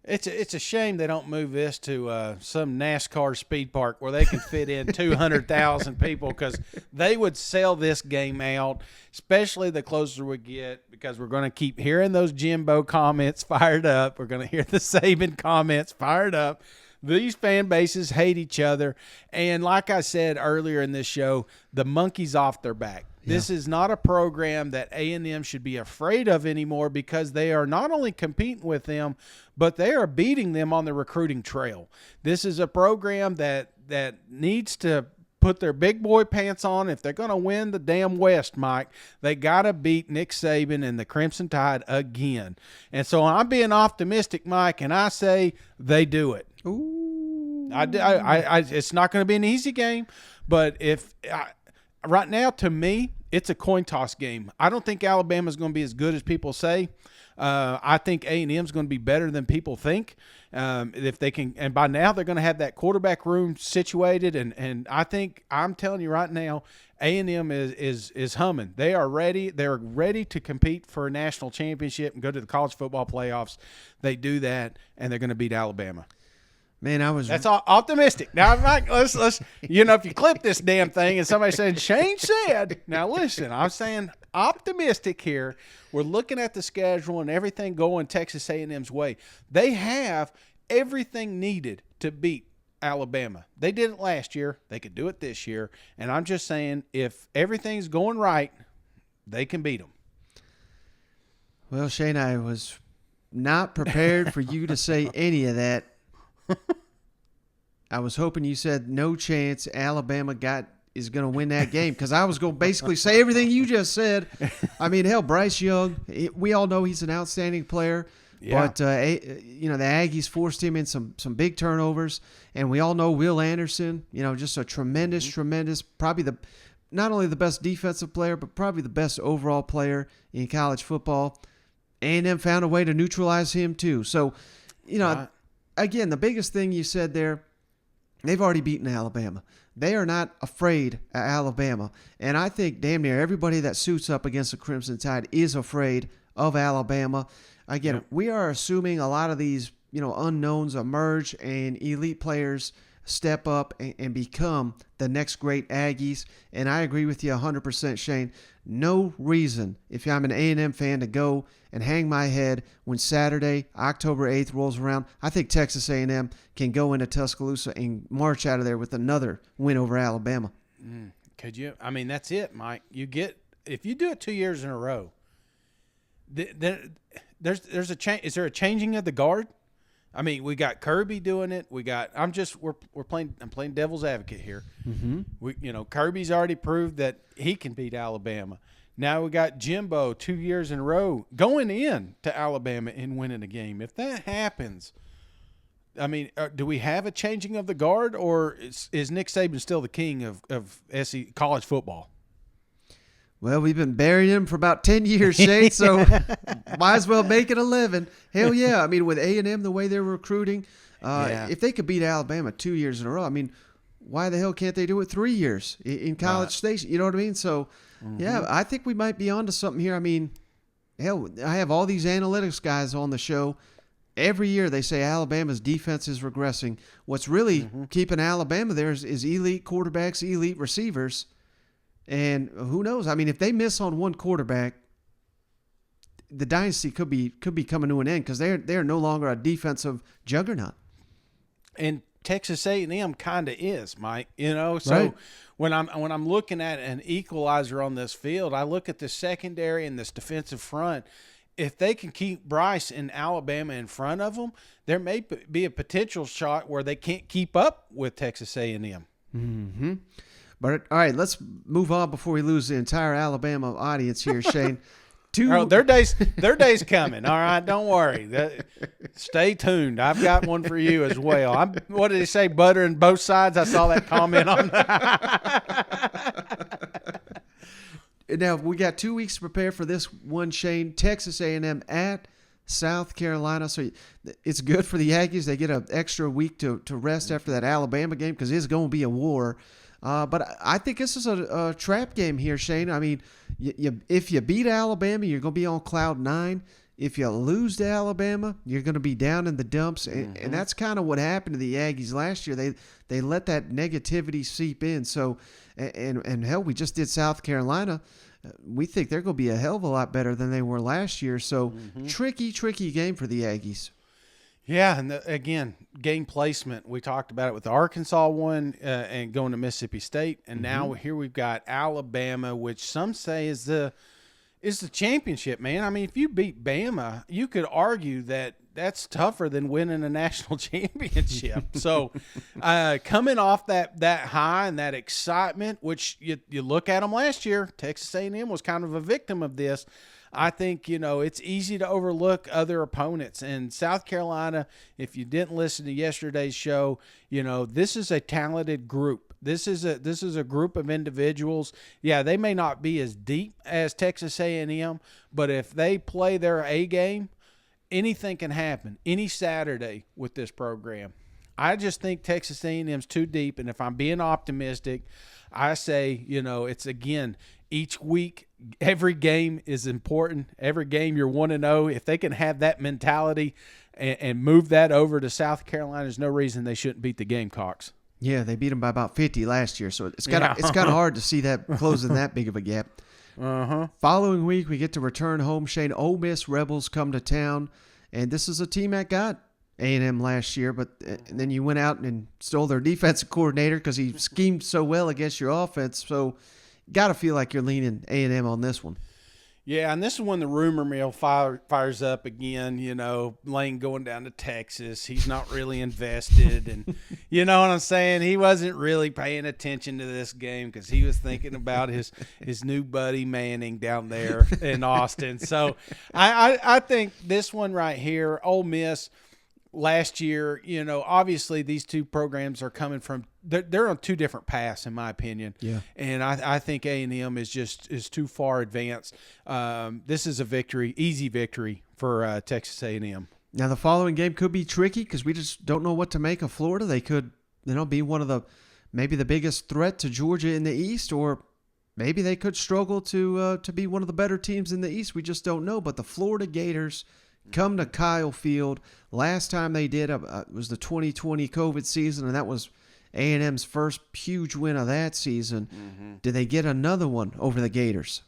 It's a shame they don't move this to some NASCAR speed park where they can fit in 200,000 people, because they would sell this game out, especially the closer we get, because we're going to keep hearing those Jimbo comments fired up. We're going to hear the Saban comments fired up. These fan bases hate each other. And like I said earlier in this show, the monkey's off their back. This is not a program that A&M should be afraid of anymore, because they are not only competing with them, but they are beating them on the recruiting trail. This is a program that needs to put their big boy pants on. If they're going to win the damn West, Mike, they got to beat Nick Saban and the Crimson Tide again. And so I'm being optimistic, Mike, and I say they do it. Ooh. It's not going to be an easy game, but right now, to me, it's a coin toss game. I don't think Alabama's going to be as good as people say. I think A&M's going to be better than people think. If they can, and by now they're going to have that quarterback room situated. And I think, I'm telling you right now, A&M is humming. They are ready. They're ready to compete for a national championship and go to the college football playoffs. They do that, and they're going to beat Alabama. Man, that's optimistic. Now, Mike, let's if you clip this damn thing and somebody said Shane said, now listen, I'm saying optimistic here. We're looking at the schedule and everything going Texas A&M's way. They have everything needed to beat Alabama. They did it last year. They could do it this year. And I'm just saying, if everything's going right, they can beat them. Well, Shane, I was not prepared for you to say any of that. I was hoping you said no chance Alabama is going to win that game, because I was going to basically say everything you just said. I mean, hell, Bryce Young, we all know he's an outstanding player, but the Aggies forced him in some big turnovers, and we all know Will Anderson, just a tremendous, probably not only the best defensive player, but probably the best overall player in college football. A&M found a way to neutralize him too. So, again, the biggest thing you said there, they've already beaten Alabama. They are not afraid of Alabama. And I think damn near everybody that suits up against the Crimson Tide is afraid of Alabama. Again, we are assuming a lot of these, unknowns emerge and elite players step up and become the next great Aggies. And I agree with you 100%, Shane. No reason, if I'm an A&M fan, to go and hang my head when Saturday, October 8th rolls around. I think Texas A&M can go into Tuscaloosa and march out of there with another win over Alabama. Could you? I mean, that's it, Mike. If you do it 2 years in a row, there's a change. Is there a changing of the guard? I mean, we got Kirby doing it. I'm playing devil's advocate here. Mm-hmm. Kirby's already proved that he can beat Alabama. Now we got Jimbo 2 years in a row going in to Alabama and winning a game. If that happens, I mean, do we have a changing of the guard, or is Nick Saban still the king of college football? Well, we've been burying him for about 10 years, Shane, so might as well make it 11. Hell yeah. I mean, with A&M, the way they're recruiting, if they could beat Alabama 2 years in a row, I mean, why the hell can't they do it 3 years in College Station? You know what I mean? So, yeah, I think we might be onto something here. I mean, hell, I have all these analytics guys on the show. Every year they say Alabama's defense is regressing. What's really keeping Alabama there is elite quarterbacks, elite receivers. And who knows? I mean, if they miss on one quarterback, the dynasty could be coming to an end because they're no longer a defensive juggernaut. And Texas A&M kind of is, Mike. So right. when I'm looking at an equalizer on this field, I look at the secondary and this defensive front. If they can keep Bryce and Alabama in front of them, there may be a potential shot where they can't keep up with Texas A&M. Mm-hmm. But all right, let's move on before we lose the entire Alabama audience here, Shane. Their day's coming. All right, don't worry. Stay tuned. I've got one for you as well. What did he say? Buttering both sides. I saw that comment on that. Now we got 2 weeks to prepare for this one, Shane. Texas A&M at South Carolina. So it's good for the Aggies. They get an extra week to rest after that Alabama game because it's going to be a war. But I think this is a trap game here, Shane. I mean, if you beat Alabama, you're going to be on cloud 9. If you lose to Alabama, you're going to be down in the dumps. And that's kind of what happened to the Aggies last year. They let that negativity seep in. So, and hell, we just did South Carolina. We think they're going to be a hell of a lot better than they were last year. So, tricky game for the Aggies. Yeah, and again, game placement. We talked about it with the Arkansas one and going to Mississippi State, and now here we've got Alabama, which some say is the championship, man. I mean, if you beat Bama, you could argue that that's tougher than winning a national championship. So, coming off that high and that excitement, which you look at them last year, Texas A&M was kind of a victim of this. I think, it's easy to overlook other opponents. And South Carolina, if you didn't listen to yesterday's show, this is a talented group. This is a group of individuals. Yeah, they may not be as deep as Texas A&M, but if they play their A game, anything can happen any Saturday with this program. I just think Texas A&M's too deep, and if I'm being optimistic, I say, it's again – each week, every game is important. Every game you're 1-0. If they can have that mentality and move that over to South Carolina, there's no reason they shouldn't beat the Gamecocks. Yeah, they beat them by about 50 last year, so it's kind of hard to see that closing that big of a gap. Following week, we get to return home. Shane, Ole Miss Rebels come to town, and this is a team that got A&M last year, but then you went out and stole their defensive coordinator because he schemed so well against your offense. So got to feel like you're leaning A&M on this one. Yeah, and this is when the rumor mill fires up again, Lane going down to Texas. He's not really invested. And you know what I'm saying? He wasn't really paying attention to this game because he was thinking about his new buddy Manning down there in Austin. So I think this one right here, Ole Miss, last year, obviously these two programs are coming from they're on two different paths in my opinion. Yeah. And I think A&M is too far advanced. This is a victory, easy victory for Texas A&M. Now the following game could be tricky because we just don't know what to make of Florida. They could, be one of maybe the biggest threat to Georgia in the East, or maybe they could struggle to be one of the better teams in the East. We just don't know. But the Florida Gators come to Kyle Field. Last time they did was the 2020 COVID season, and that was A&M's first huge win of that season. Do they get another one over the Gators?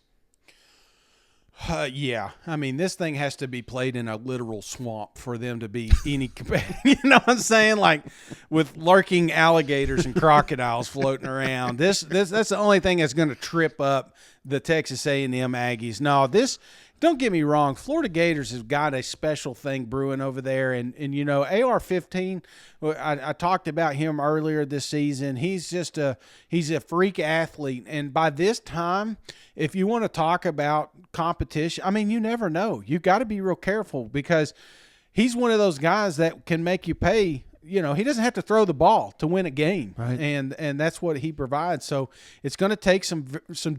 Yeah. I mean, this thing has to be played in a literal swamp for them to be any – you know what I'm saying? Like with lurking alligators and crocodiles floating around. That's the only thing that's going to trip up the Texas A&M Aggies. No, this don't get me wrong, Florida Gators has got a special thing brewing over there. And you know, AR-15, I talked about him earlier this season. He's a freak athlete. And by this time, if you want to talk about competition, I mean, you never know. You got to be real careful because he's one of those guys that can make you pay. You know, he doesn't have to throw the ball to win a game, right. and that's what he provides. So it's going to take some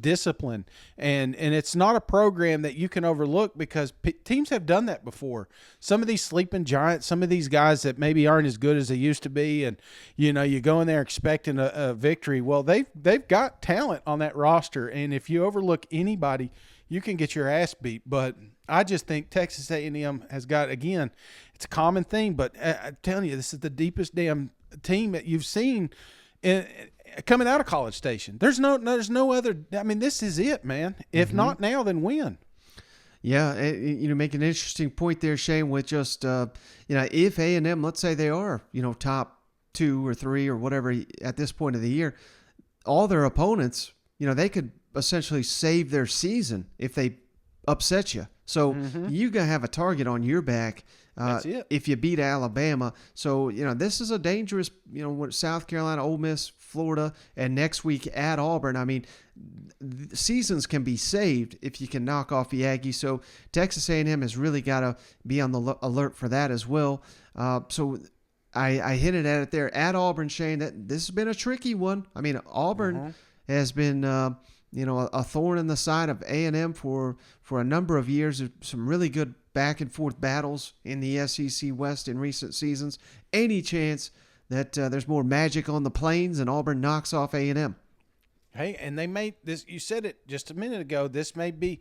discipline, and it's not a program that you can overlook because teams have done that before. Some of these sleeping giants, some of these guys that maybe aren't as good as they used to be, and you know, you go in there expecting a victory. Well, they've got talent on that roster, and if you overlook anybody, you can get your ass beat. But I just think Texas A&M has got, again, it's a common theme, but I'm telling you, this is the deepest damn team that you've seen coming out of College Station. There's no other. I mean, this is it, man. If not now, then when? Yeah, you know, make an interesting point there, Shane, with just, you know, if A&M, let's say they are, you know, top 2 or 3 or whatever at this point of the year, all their opponents, you know, they could essentially save their season if they upset you. So you got to have a target on your back if you beat Alabama. So, you know, this is a dangerous, you know, South Carolina, Ole Miss, Florida, and next week at Auburn. I mean, seasons can be saved if you can knock off the Aggies. So Texas A&M has really got to be on the alert for that as well. So I hinted at it there at Auburn, Shane, that this has been a tricky one. I mean, Auburn has been you know, a thorn in the side of A&M for a number of years. Some really good back and forth battles in the SEC West in recent seasons. Any chance that there's more magic on the plains and Auburn knocks off A&M? Hey, and they made this. You said it just a minute ago. This may be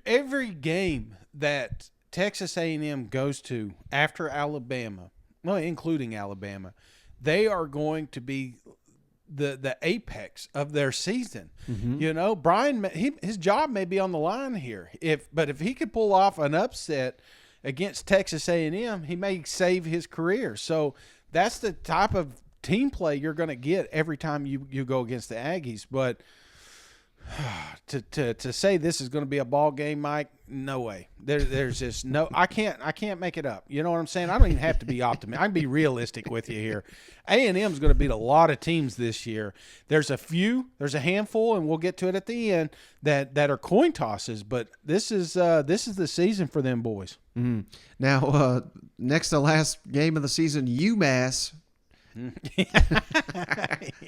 every game that Texas A&M goes to after Alabama, well, including Alabama, they are going to be the apex of their season. You know, Brian, his job may be on the line here. But if he could pull off an upset against Texas A&M, he may save his career. So that's the type of team play you're going to get every time you go against the Aggies. But to say this is going to be a ball game, Mike, no way. There's just no. I can't make it up. You know what I'm saying? I don't even have to be optimistic. I can be realistic with you here. A&M is going to beat a lot of teams this year. There's a handful, and we'll get to it at the end that are coin tosses. But this is the season for them boys. Now, next to last game of the season, UMass.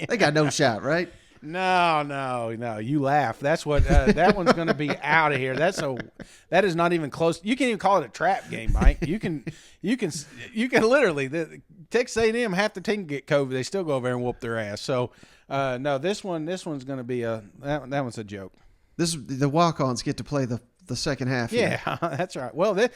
They got no shot, right? No. You laugh. That's what that one's going to be out of here. That is not even close. You can't even call it a trap game, Mike. You can literally. Texas A&M, half the team get COVID. They still go over there and whoop their ass. So no, this one's going to be that one's a joke. The walk-ons get to play the second half. Yeah, that's right. Well,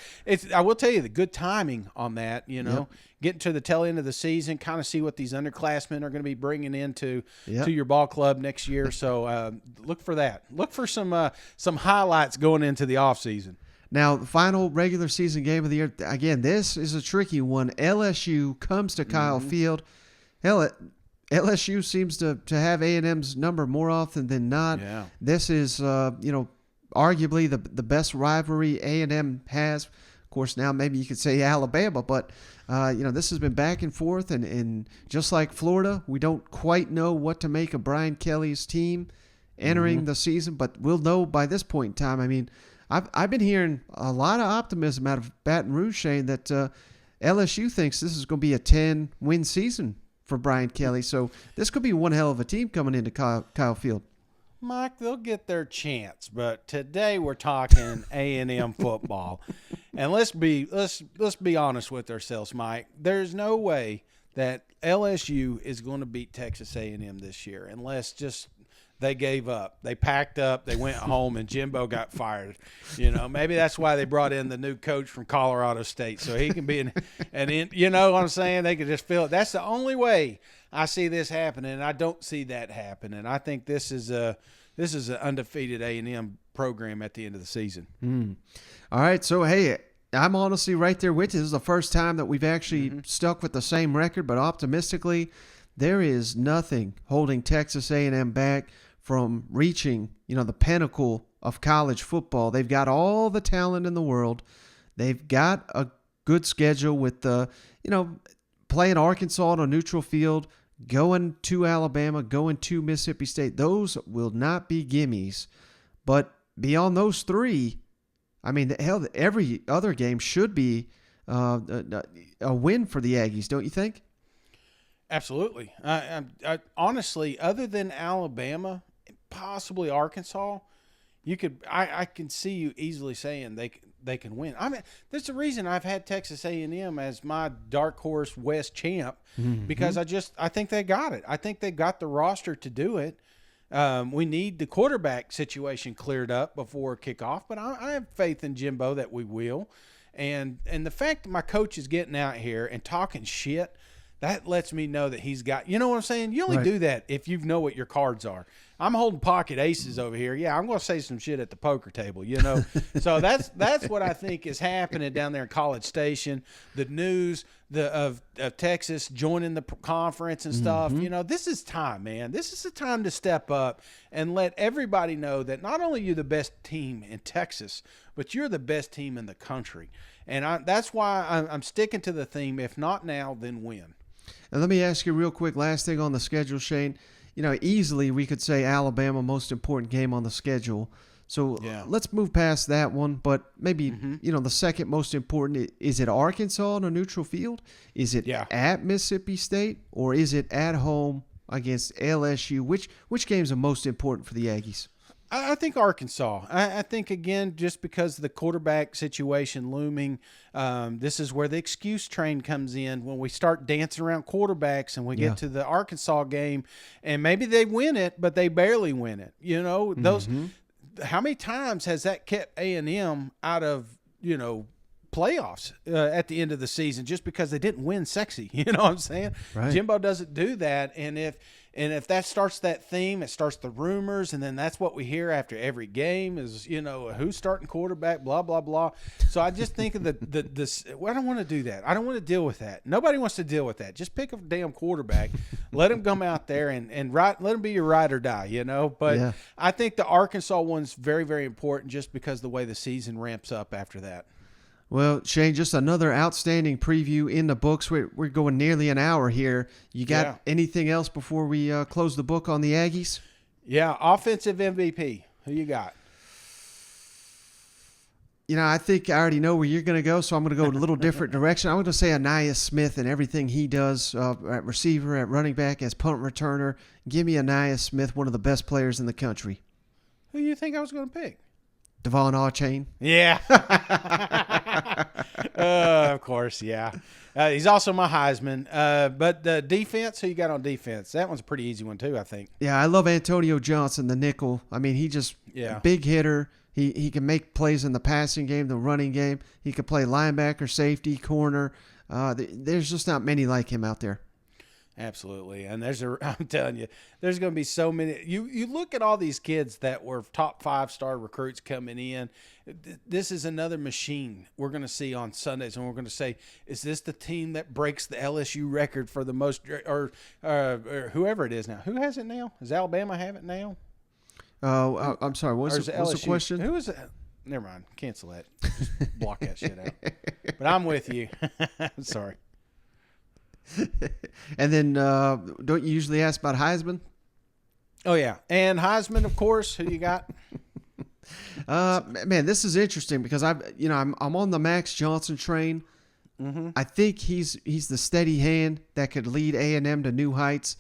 I will tell you the good timing on that, you know, getting to the tail end of the season, kind of see what these underclassmen are going to be bringing into to your ball club next year. So look for that. Look for some highlights going into the offseason. Now, the final regular season game of the year, again, this is a tricky one. LSU comes to Kyle Field. Hell, LSU seems to have A&M's number more often than not. Yeah. This is, you know, arguably the best rivalry A&M has. Of course, now maybe you could say Alabama, but, you know, this has been back and forth. And just like Florida, we don't quite know what to make of Brian Kelly's team entering the season, but we'll know by this point in time. I mean, I've been hearing a lot of optimism out of Baton Rouge, Shane, that LSU thinks this is going to be a 10-win season for Brian Kelly. So this could be one hell of a team coming into Kyle Field. Mike, they'll get their chance, but today we're talking A&M football, and let's be honest with ourselves, Mike. There's no way that LSU is going to beat Texas A&M this year unless just they gave up. They packed up, they went home, and Jimbo got fired. You know, maybe that's why they brought in the new coach from Colorado State, so he can be you know what I'm saying? They could just feel it. That's the only way I see this happening, and I don't see that happening. I think this is an undefeated A&M program at the end of the season. All right, so hey, I'm honestly right there with you. This is the first time that we've actually stuck with the same record, but optimistically, there is nothing holding Texas A&M back from reaching, the pinnacle of college football. They've got all the talent in the world. They've got a good schedule with playing Arkansas on a neutral field, going to Alabama, going to Mississippi State. Those will not be gimmies. But beyond those three, I mean, hell, every other game should be a win for the Aggies, don't you think? Absolutely. I honestly, other than Alabama, possibly Arkansas, I can see you easily saying they can win. I mean, there's a reason I've had Texas A&M as my dark horse West champ, because I think they got it. I think they got the roster to do it. We need the quarterback situation cleared up before kickoff, but I have faith in Jimbo that we will. And the fact that my coach is getting out here and talking shit, that lets me know that he's got, you know what I'm saying? You only do that if you know what your cards are. I'm holding pocket aces over here. Yeah, I'm going to say some shit at the poker table, So that's what I think is happening down there in College Station. The news of Texas joining the conference and stuff. This is time, man. This is the time to step up and let everybody know that not only you're the best team in Texas, but you're the best team in the country. And that's why I'm sticking to the theme, if not now, then when. And let me ask you real quick, last thing on the schedule, Shane. Easily we could say Alabama, most important game on the schedule. So let's move past that one. But maybe, the second most important, is it Arkansas on a neutral field? Is it at Mississippi State? Or is it at home against LSU? Which games are most important for the Aggies? I think Arkansas. I think, again, just because of the quarterback situation looming, this is where the excuse train comes in when we start dancing around quarterbacks and we get to the Arkansas game, and maybe they win it, but they barely win it. Those how many times has that kept A&M out of, playoffs at the end of the season just because they didn't win sexy? You know what I'm saying? Right. Jimbo doesn't do that, and if that starts that theme, it starts the rumors, and then that's what we hear after every game is, who's starting quarterback, blah, blah, blah. So I just think of I don't want to do that. I don't want to deal with that. Nobody wants to deal with that. Just pick a damn quarterback, let him come out there and let him be your ride or die, But I think the Arkansas one's very, very important just because the way the season ramps up after that. Well, Shane, just another outstanding preview in the books. We're going nearly an hour here. You got anything else before we close the book on the Aggies? Yeah, offensive MVP. Who you got? I think I already know where you're going to go, so I'm going to go a little different direction. I'm going to say Anaya Smith and everything he does at receiver, at running back, as punt returner. Give me Anaya Smith, one of the best players in the country. Who do you think I was going to pick? Devon Awchain. Yeah. Of course, yeah. He's also my Heisman. But the defense, who you got on defense? That one's a pretty easy one too, I think. Yeah, I love Antonio Johnson, the nickel. I mean, he just big hitter. He can make plays in the passing game, the running game. He can play linebacker, safety, corner. There's just not many like him out there. Absolutely. And I'm telling you, there's going to be so many. You look at all these kids that were top 5-star recruits coming in. This is another machine we're going to see on Sundays, and we're going to say, is this the team that breaks the LSU record for the most, or whoever it is now? Who has it now? Does Alabama have it now? Oh, I'm sorry. What's the question? Who is it? Never mind. Cancel that. Just block that shit out. But I'm with you. I'm sorry. And then don't you usually ask about Heisman? Oh, yeah. And Heisman, of course. Who you got? Man, this is interesting because I'm on the Max Johnson train. Mm-hmm. I think he's the steady hand that could lead A&M to new heights.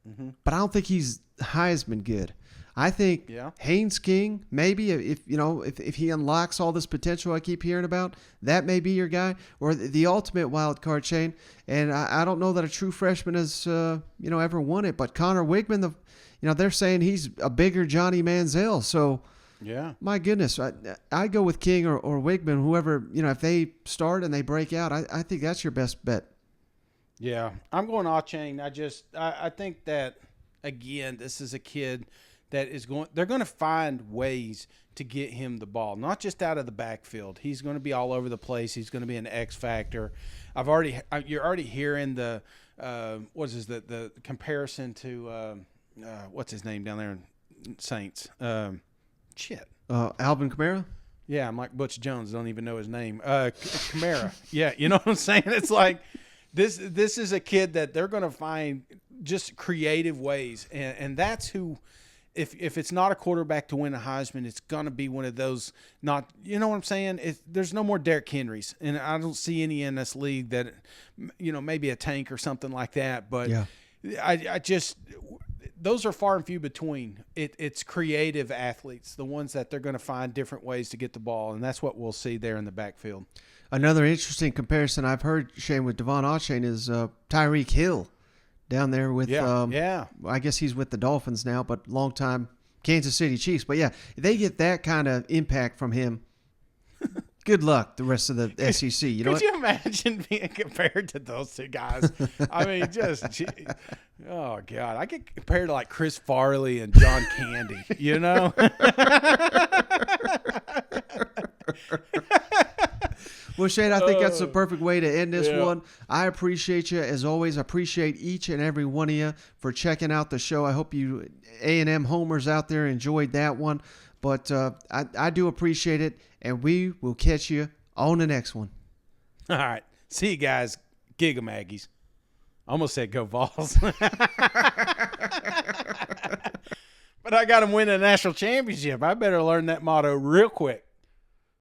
Mm-hmm. But I don't think he's Heisman good. I think Haynes King, maybe if he unlocks all this potential I keep hearing about, that may be your guy, or the ultimate wild card chain. And I don't know that a true freshman has ever won it, but Connor Wigman, they're saying he's a bigger Johnny Manziel. So my goodness, I go with King or Wigman, whoever if they start and they break out, I think that's your best bet. Yeah, I'm going Awchain. I think that again, this is a kid that they're going to find ways to get him the ball, not just out of the backfield. He's going to be all over the place. He's going to be an X factor. You're already hearing the comparison to what's his name down there Saints. Shit. Alvin Kamara. Yeah, I'm like Butch Jones. Don't even know his name. Kamara. Yeah, you know what I'm saying? It's like this is a kid that they're going to find just creative ways, and that's who. If it's not a quarterback to win a Heisman, it's going to be one of those not, you know what I'm saying? There's no more Derrick Henrys, and I don't see any in this league that, maybe a Tank or something like that. But yeah. I just, those are far and few between. It's creative athletes, the ones that they're going to find different ways to get the ball, and that's what we'll see there in the backfield. Another interesting comparison I've heard, Shane, with Devon Achane is Tyreek Hill. Down there with, I guess he's with the Dolphins now, but longtime Kansas City Chiefs. But, yeah, they get that kind of impact from him. Good luck, the rest of the SEC. Could you imagine being compared to those two guys? I mean, oh, God. I get compared to, like, Chris Farley and John Candy, Well, Shane, I think that's the perfect way to end this one. I appreciate you, as always. I appreciate each and every one of you for checking out the show. I hope you A&M homers out there enjoyed that one. But I do appreciate it, and we will catch you on the next one. All right. See you guys. Gig 'em, Aggies. Almost said go Vols. But I got them winning a national championship. I better learn that motto real quick.